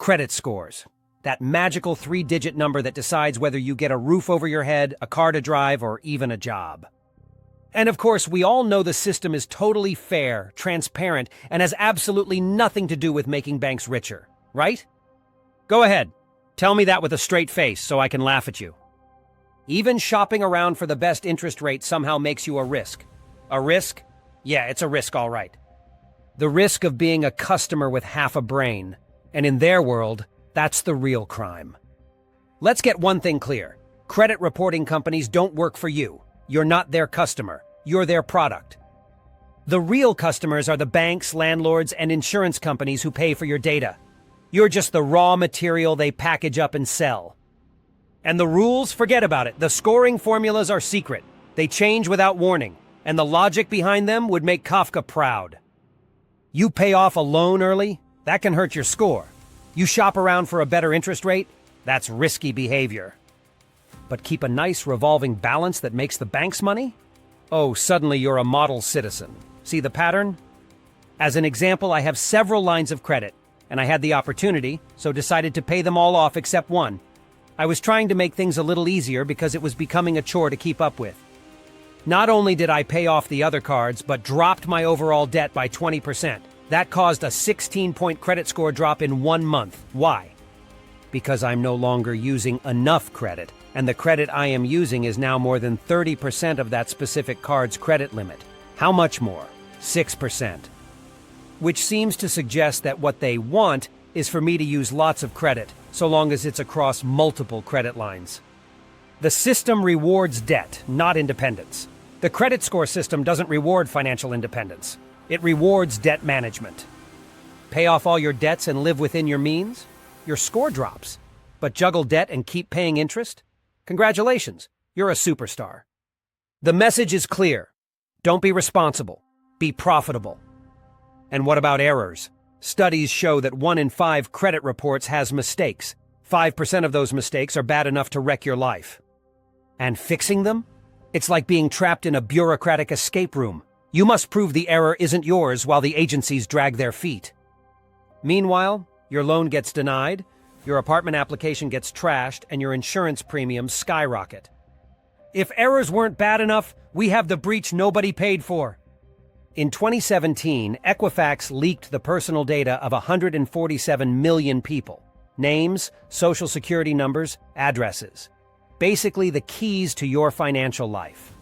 Credit scores. That magical three-digit number that decides whether you get a roof over your head, a car to drive, or even a job. And of course, we all know the system is totally fair, transparent, and has absolutely nothing to do with making banks richer, right? Go ahead. Tell me that with a straight face so I can laugh at you. Even shopping around for the best interest rate somehow makes you a risk. A risk? Yeah, it's a risk, all right. The risk of being a customer with half a brain. And in their world, that's the real crime. Let's get one thing clear. Credit reporting companies don't work for you. You're not their customer. You're their product. The real customers are the banks, landlords, and insurance companies who pay for your data. You're just the raw material they package up and sell. And the rules? Forget about it. The scoring formulas are secret. They change without warning, and the logic behind them would make Kafka proud. You pay off a loan early? That can hurt your score. You shop around for a better interest rate? That's risky behavior. But keep a nice revolving balance that makes the bank's money? Oh, suddenly you're a model citizen. See the pattern? As an example, I have several lines of credit, and I had the opportunity, so decided to pay them all off except one. I was trying to make things a little easier because it was becoming a chore to keep up with. Not only did I pay off the other cards, but dropped my overall debt by 20%. That caused a 16-point credit score drop in 1 month. Why? Because I'm no longer using enough credit, and the credit I am using is now more than 30% of that specific card's credit limit. How much more? 6%. Which seems to suggest that what they want is for me to use lots of credit, so long as it's across multiple credit lines. The system rewards debt, not independence. The credit score system doesn't reward financial independence. It rewards debt management. Pay off all your debts and live within your means? Your score drops. But juggle debt and keep paying interest? Congratulations, you're a superstar. The message is clear. Don't be responsible. Be profitable. And what about errors? Studies show that 1 in 5 credit reports has mistakes. 5% of those mistakes are bad enough to wreck your life. And fixing them? It's like being trapped in a bureaucratic escape room. You must prove the error isn't yours while the agencies drag their feet. Meanwhile, your loan gets denied, your apartment application gets trashed, and your insurance premiums skyrocket. If errors weren't bad enough, we have the breach nobody paid for. In 2017, Equifax leaked the personal data of 147 million people. Names, social security numbers, addresses. Basically the keys to your financial life.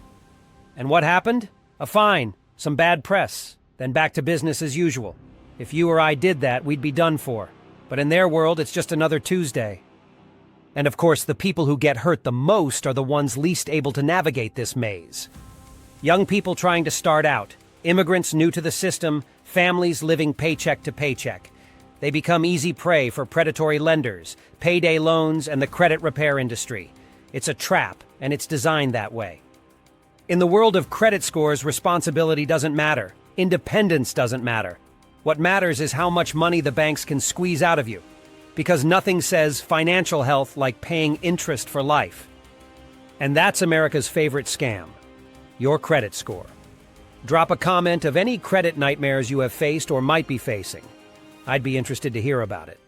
And what happened? A fine, some bad press, then back to business as usual. If you or I did that, we'd be done for. But in their world, it's just another Tuesday. And of course, the people who get hurt the most are the ones least able to navigate this maze. Young people trying to start out, immigrants new to the system, families living paycheck to paycheck. They become easy prey for predatory lenders, payday loans, and the credit repair industry. It's a trap, and it's designed that way. In the world of credit scores, responsibility doesn't matter. Independence doesn't matter. What matters is how much money the banks can squeeze out of you. Because nothing says financial health like paying interest for life. And that's America's favorite scam. Your credit score. Drop a comment of any credit nightmares you have faced or might be facing. I'd be interested to hear about it.